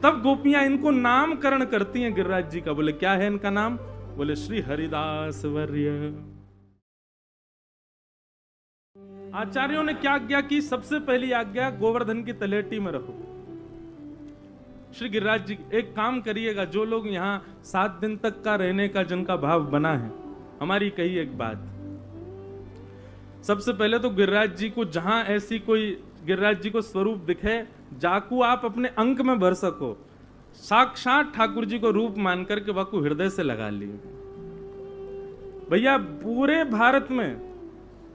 तब गोपियां इनको नामकरण करती हैं गिरिराज जी का। बोले क्या है इनका नाम? बोले श्री हरिदास वर्य। आचार्यों ने क्या आज्ञा की? सबसे पहली आज्ञा, गोवर्धन की तलेटी में रखो। श्री गिरिराज जी एक काम करिएगा, जो लोग यहाँ 7 दिन तक का रहने का जिनका भाव बना है, हमारी कही एक बात, सबसे पहले तो गिरिराज जी को जहां ऐसी कोई गिरिराज जी को स्वरूप दिखे, जाकू आप अपने अंक में भर सको, साक्षात ठाकुर जी को रूप मान करके वाकू हृदय से लगा लिए। भैया पूरे भारत में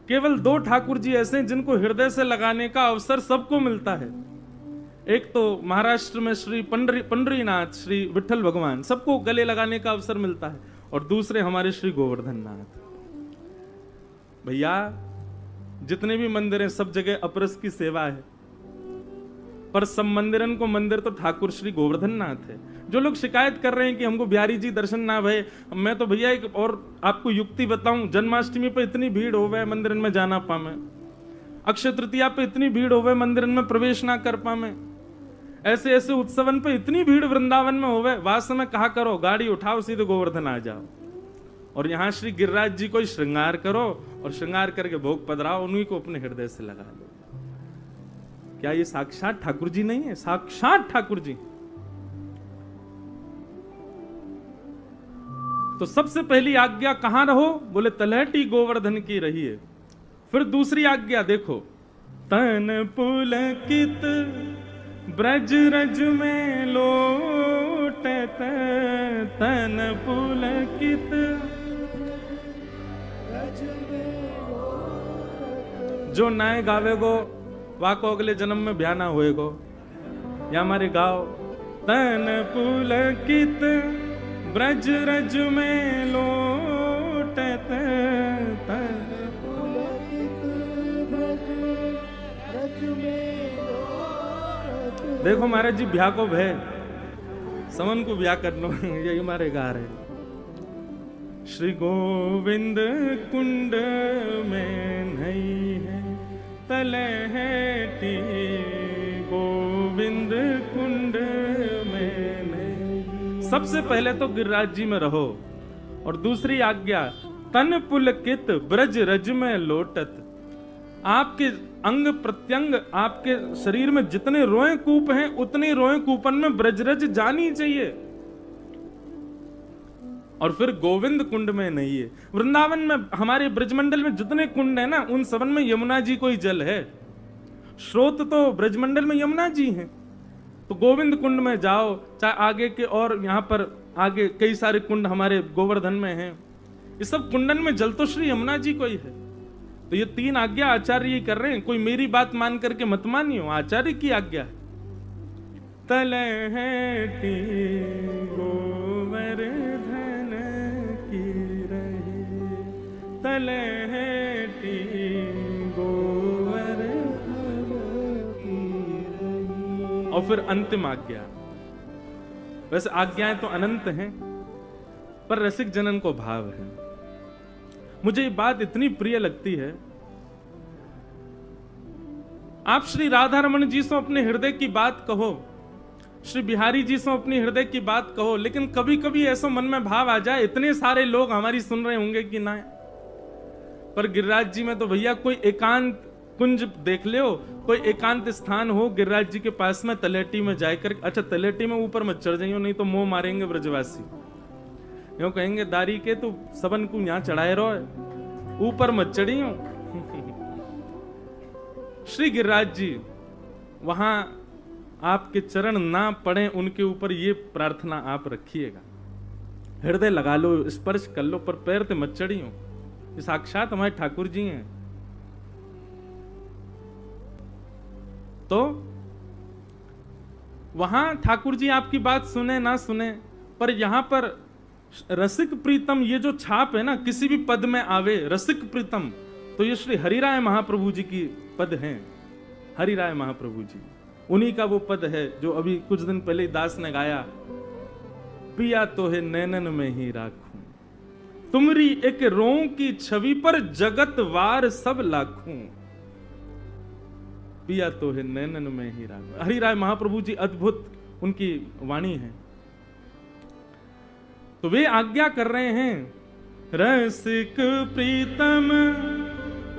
केवल 2 ठाकुर जी ऐसे हैं जिनको हृदय से लगाने का अवसर सबको मिलता है। एक तो महाराष्ट्र में श्री पंडरीनाथ, श्री विठल भगवान, सबको गले लगाने का अवसर मिलता है, और दूसरे हमारे श्री गोवर्धन नाथ। भैया जितने भी मंदिर हैं सब जगह अपरस की सेवा है, पर सब मंदिरन को मंदिर तो ठाकुर श्री गोवर्धन नाथ है। जो लोग शिकायत कर रहे हैं कि हमको बिहारी जी दर्शन ना भय, मैं तो भैया एक और आपको युक्ति बताऊं, जन्माष्टमी पे इतनी भीड़ हो गए मंदिर में जाना पावे, अक्षय तृतीया पे इतनी भीड़ हो गए मंदिर में प्रवेश ना कर पावे, ऐसे ऐसे उत्सवन पे इतनी भीड़ वृंदावन में हो गए, वास्तव में कहा करो गाड़ी उठाओ सीधे गोवर्धन आ जाओ, और यहाँ श्री गिरिराज जी को श्रृंगार करो और श्रृंगार करके भोग पधराओ, उन्हीं को अपने हृदय से लगा लो। क्या ये साक्षात ठाकुर जी नहीं है? साक्षात ठाकुर जी। तो सबसे पहली आज्ञा कहां रहो? बोले तलहटी गोवर्धन की रहिए। फिर दूसरी आज्ञा देखो, तन पुलकित ब्रज रज में लोटत, तन पुलकित जो नाय गावेगो वाको अगले जन्म में ब्याह ना होएगो, या हमारे गाँव तन पुलकित ब्रज रज में लोटत, तन पुलकित ब्रज में लोटत। देखो महाराज जी ब्याह को भय, समन को ब्याह कर लो, यही हमारे गा रहे। श्री गोविंद कुंड में नहीं है तलहटी, गोविंद कुंड में नहीं। सबसे पहले तो गिरिराज जी में रहो, और दूसरी आज्ञा तन पुलकित ब्रज रज में लोटत। आपके अंग प्रत्यंग, आपके शरीर में जितने रोए कूप हैं उतने रोए कूपन में ब्रजरज जानी चाहिए। और फिर गोविंद कुंड में नहीं है। वृंदावन में हमारे ब्रजमंडल में जितने कुंड है ना, उन सबन में यमुना जी को ही जल है। स्रोत तो ब्रजमंडल में यमुना जी हैं, तो गोविंद कुंड में जाओ, चाहे आगे के और यहाँ पर आगे कई सारे कुंड हमारे गोवर्धन में हैं, ये सब कुंडन में जल तो श्री यमुना जी को ही है। तो ये 3 आज्ञा आचार्य ही कर रहे हैं, कोई मेरी बात मान करके मत मानियो, आचार्य की आज्ञा है। तलहटी गोवर्धन तलहटी गोवर्धन की। और फिर अंतिम आज्ञा। वैसे आज्ञाएं तो अनंत हैं, पर रसिक जनन को भाव है। मुझे ये बात इतनी प्रिय लगती है, आप श्री राधा रमन जी से अपने हृदय की बात कहो, श्री बिहारी जी से अपनी हृदय की बात कहो, लेकिन कभी कभी ऐसा मन में भाव आ जाए, इतने सारे लोग हमारी सुन रहे होंगे कि ना, पर गिरिराज जी में तो भैया कोई एकांत कुंज देख ले, कोई एकांत स्थान हो गिरिराज जी के पास में, तलेटी में जाकर, अच्छा तलेटी में ऊपर मत चढ़ जाइयो, नहीं तो मोह मारेंगे ब्रजवासी, यूं कहेंगे दारी के तू सबन को यहाँ चढ़ाए रहो, ऊपर मत चढ़ियो। श्री गिरिराज जी वहां आपके चरण ना पड़े, उनके ऊपर ये प्रार्थना आप रखिएगा, हृदय लगा लो, स्पर्श कर लो, पर पैर ते मत चढ़ियो, ये साक्षात हमारे ठाकुर जी हैं। तो वहां ठाकुर जी आपकी बात सुने ना सुने, पर यहां पर रसिक प्रीतम ये जो छाप है ना, किसी भी पद में आवे रसिक प्रीतम, तो ये श्री हरिराय महाप्रभु जी की पद हैं। हरिराय महाप्रभु जी, उन्हीं का वो पद है जो अभी कुछ दिन पहले दास ने गाया, पिया तो है नैनन में ही राखूं, तुमरी एक रों की छवि पर जगत वार सब लाखूं, पिया तो है नैनन में ही राखूं। हरिराय महाप्रभु जी अद्भुत, उनकी वाणी है। तो वे आज्ञा कर रहे हैं, रसिक प्रीतम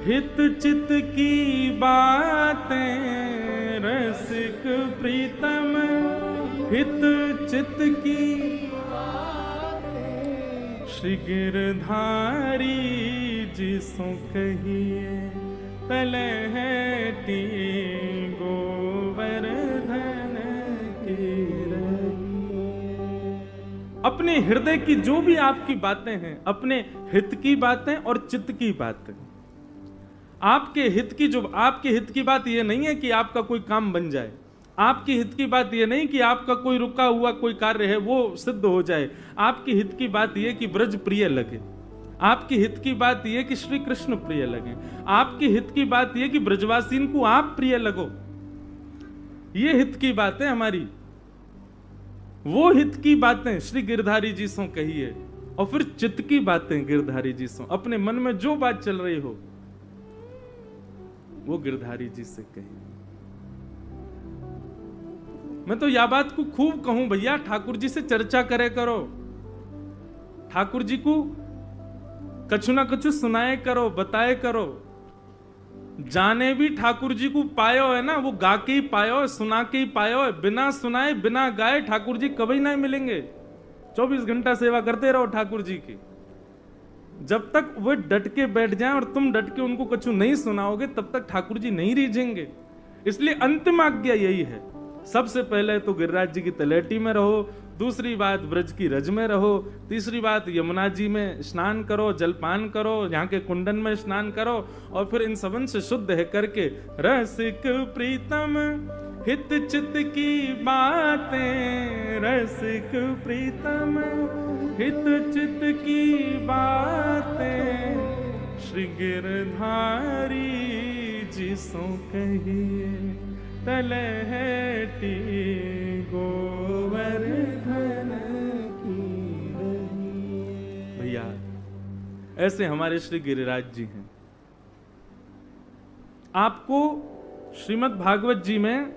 हित चित की बातें, रसिक प्रीतम हित चित की श्री गिरधारी जिसो कहिए तलहटी गोवर्धन की रही। अपने हृदय की जो भी आपकी बातें हैं, अपने हित की बातें और चित्त की बातें, आपके हित की जो आपके हित की बात यह नहीं है कि आपका कोई काम बन जाए, आपकी हित की बात यह नहीं कि आपका कोई रुका हुआ कोई कार्य है वो सिद्ध हो जाए, आपकी हित की बात यह कि ब्रज प्रिय लगे, आपकी हित की बात यह कि श्री कृष्ण प्रिय लगे, आपकी हित की बात यह कि ब्रजवासीन को आप प्रिय लगो। ये हित की बातें हमारी, वो हित की बातें श्री गिरधारी जी सो कहिए। और फिर चित्त की बातें गिरधारी जी सो, अपने मन में जो बात चल रही हो वो गिरधारी जी से कहिए। मैं तो यह बात को खूब कहूं भैया, ठाकुर जी से चर्चा करे करो, ठाकुर जी को कछु ना कछु सुनाए करो, बताए करो। जाने भी ठाकुर जी को पायो है ना, वो गा के ही पायो है, सुना के ही पायो है। बिना सुनाए बिना गाए ठाकुर जी कभी नहीं मिलेंगे। 24 घंटा सेवा करते रहो ठाकुर जी की, जब तक वो डट के बैठ जाएं और तुम डट के उनको कछु नहीं सुनाओगे तब तक ठाकुर जी नहीं रीझेंगे। इसलिए अंतिम आज्ञा यही है, सबसे पहले तो गिरिराज जी की तलेटी में रहो, दूसरी बात ब्रज की रज में रहो, तीसरी बात यमुना जी में स्नान करो, जलपान करो, यहाँ के कुंडन में स्नान करो, और फिर इन सबन से शुद्ध है करके रसिक प्रीतम हित चित की बातें, रसिक प्रीतम हित चित की बातें, श्री गिरधारी जिसो कहिए तलहटी गोवर्धन की रही। भैया ऐसे हमारे श्री गिरिराज जी हैं। आपको श्रीमद् भागवत जी में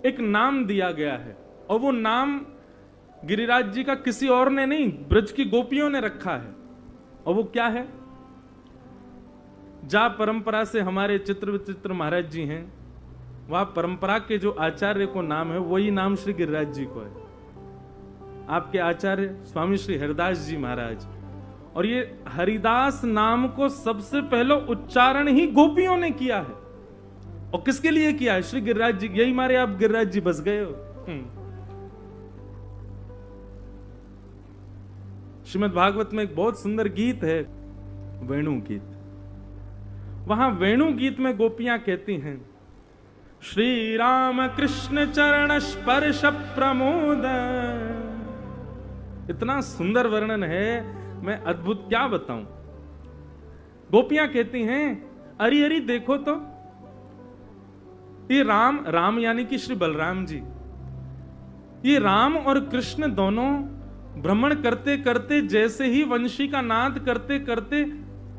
एक नाम दिया गया है, और वो नाम गिरिराज जी का किसी और ने नहीं, ब्रज की गोपियों ने रखा है। और वो क्या है? जा परंपरा से हमारे चित्र विचित्र महाराज जी हैं, वह परंपरा के जो आचार्य को नाम है वही नाम श्री गिरिराज जी को है। आपके आचार्य स्वामी श्री हरिदास जी महाराज, और ये हरिदास नाम को सबसे पहले उच्चारण ही गोपियों ने किया है। और किसके लिए किया है? श्री गिरिराज जी। यही मारे आप गिरिराज जी बस गए हो। श्रीमद् भागवत में एक बहुत सुंदर गीत है, वेणु गीत। वहां वेणु गीत में गोपियां कहती हैं, श्री राम कृष्ण चरण स्पर्श प्रमोद। इतना सुंदर वर्णन है, मैं अद्भुत क्या बताऊं। गोपियां कहती हैं, अरे अरे देखो तो, ये राम यानी कि श्री बलराम जी, ये राम और कृष्ण दोनों भ्रमण करते करते, जैसे ही वंशी का नाद करते करते,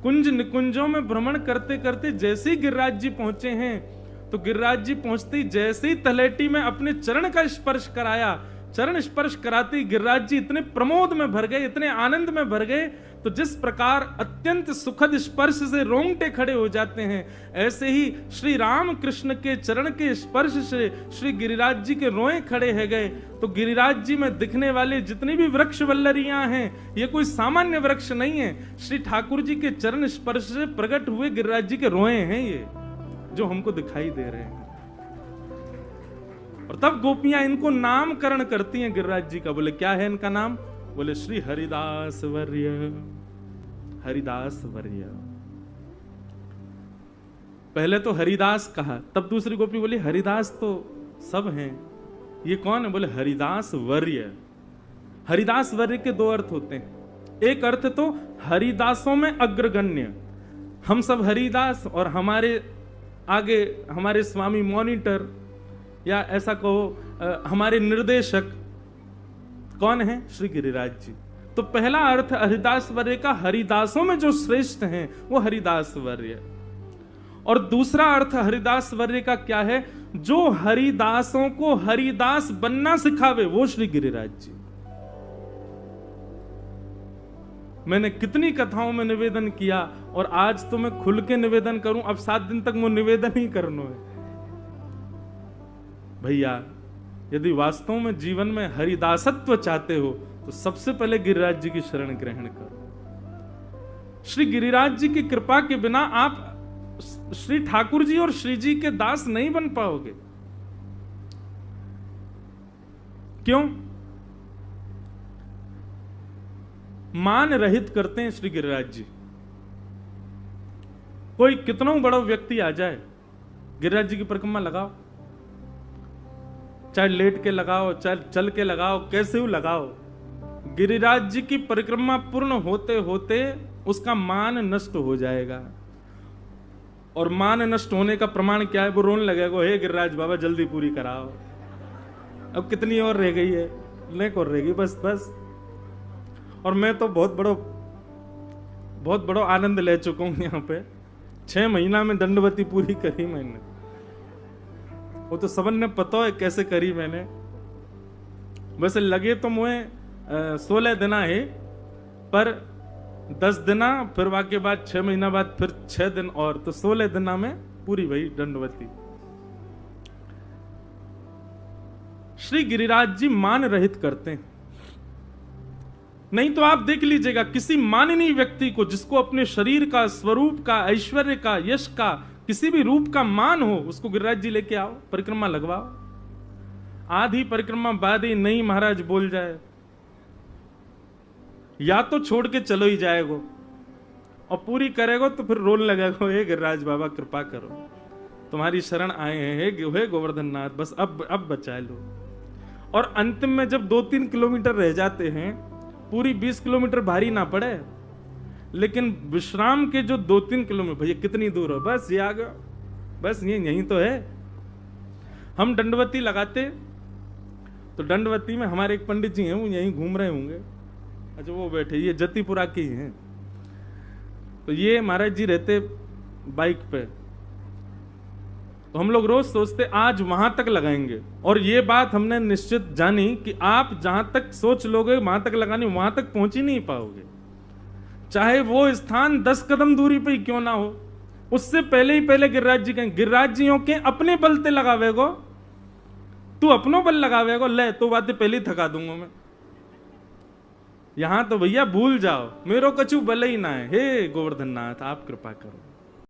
कुंज निकुंजों में भ्रमण करते करते जैसे ही गिरिराज जी पहुंचे हैं, तो गिरिराज जी पहुंचते ही जैसे ही तलहटी में अपने चरण का स्पर्श कराया, चरण स्पर्श कराते ही गिरिराज जी इतने प्रमोद में भर गए, इतने आनंद में भर गए। तो जिस प्रकार अत्यंत सुखद स्पर्श से रोंगटे खड़े हो जाते हैं, ऐसे ही श्री राम कृष्ण के चरण के स्पर्श से श्री गिरिराज जी के रोए खड़े है गए। तो गिरिराज जी में दिखने वाले जितनी भी वृक्ष वल्लरियां हैं, ये कोई सामान्य वृक्ष नहीं है, श्री ठाकुर जी के चरण स्पर्श से प्रकट हुए गिरिराज जी के रोए हैं, ये जो हमको दिखाई दे रहे हैं। और तब गोपियां इनको नामकरण करती हैं गिरिराज जी का। बोले क्या है इनका नाम? बोले श्री हरिदास वर्य, हरिदास वर्य। पहले तो हरिदास कहा, तब दूसरी गोपी बोली हरिदास तो सब हैं, ये कौन है? बोले हरिदास वर्य। हरिदास वर्य के दो अर्थ होते हैं। एक अर्थ तो हरिदासों में अग्रगण्य, हम सब हरिदास, और हमारे आगे हमारे स्वामी मॉनिटर, या ऐसा कहो हमारे निर्देशक कौन है? श्री गिरिराज जी। तो पहला अर्थ हरिदास वर्य का, हरिदासों में जो श्रेष्ठ हैं वो हरिदास वर्य। और दूसरा अर्थ हरिदास वर्य का क्या है? जो हरिदासों को हरिदास बनना सिखावे, वो श्री गिरिराज जी। मैंने कितनी कथाओं में निवेदन किया, और आज तो मैं खुल के निवेदन करूं, अब 7 दिन तक वो निवेदन ही करना है। भैया, यदि वास्तव में जीवन में हरिदासत्व चाहते हो तो सबसे पहले गिरिराज जी की शरण ग्रहण करो। श्री गिरिराज जी की कृपा के बिना आप श्री ठाकुर जी और श्री जी के दास नहीं बन पाओगे। क्यों? मान रहित करते हैं श्री गिरिराज जी। कोई कितना बड़ा व्यक्ति आ जाए, गिरिराज जी की परिक्रमा लगाओ, चाहे लेट के लगाओ, चाहे चल के लगाओ, कैसे भी लगाओ, गिरिराज जी की परिक्रमा पूर्ण होते होते उसका मान नष्ट हो जाएगा। और मान नष्ट होने का प्रमाण क्या है? वो रोने लगेगा, हे गिरिराज बाबा जल्दी पूरी कराओ, अब कितनी और रह गई है, लेक और रहेगी, बस बस। और मैं तो बहुत बड़ो आनंद ले चुका हूं यहाँ पे। 6 महीना में दंडवती पूरी करी मैंने, वो तो सबन ने पता है कैसे करी मैंने। वैसे लगे तो मुझे 16 दिना है, पर 10 दिना, फिर वाके बाद 6 महीना बाद फिर 6 दिन और, तो 16 दिना में पूरी भई दंडवती। श्री गिरिराज जी मान रहित करते हैं। नहीं तो आप देख लीजिएगा, किसी माननीय व्यक्ति को जिसको अपने शरीर का, स्वरूप का, ऐश्वर्य का, यश का, किसी भी रूप का मान हो, उसको गिरिराज जी लेके आओ, परिक्रमा लगवाओ। आधी परिक्रमा बाद ही नहीं महाराज बोल जाए, या तो छोड़ के चलो ही जाएगो, और पूरी करेगो तो फिर रोने लगेगो, हे गिरिराज बाबा कृपा करो, तुम्हारी शरण आए हैं, हे गोवर्धन नाथ, बस अब बचा लो। और अंतिम में जब 2-3 किलोमीटर रह जाते हैं, पूरी 20 किलोमीटर भारी ना पड़े, लेकिन विश्राम के जो 2-3 किलोमीटर, भैया कितनी दूर हो, बस ये आ गया, बस ये यहीं तो है। हम दंडवती लगाते तो दंडवती में हमारे एक पंडित जी हैं, वो यहीं घूम रहे होंगे, अच्छा वो बैठे, ये जतीपुरा के ही हैं। तो ये महाराज जी रहते बाइक पे, तो हम लोग रोज सोचते आज वहां तक लगाएंगे, और ये बात हमने निश्चित जानी कि आप जहां तक सोच लोगे वहां तक लगानी, वहां तक पहुंच ही नहीं पाओगे। चाहे वो स्थान 10 कदम दूरी पे ही क्यों ना हो, उससे पहले ही पहले गिरिराज जी कहें, गिरिराज जियों के अपने बल ते लगावेगो, तू अपनो बल लगावेगो, ले तो बातें पहले ही थका दूंगा मैं। यहां तो भैया भूल जाओ, मेरो कछु बल ही ना है, हे गोवर्धन नाथ आप कृपा करो।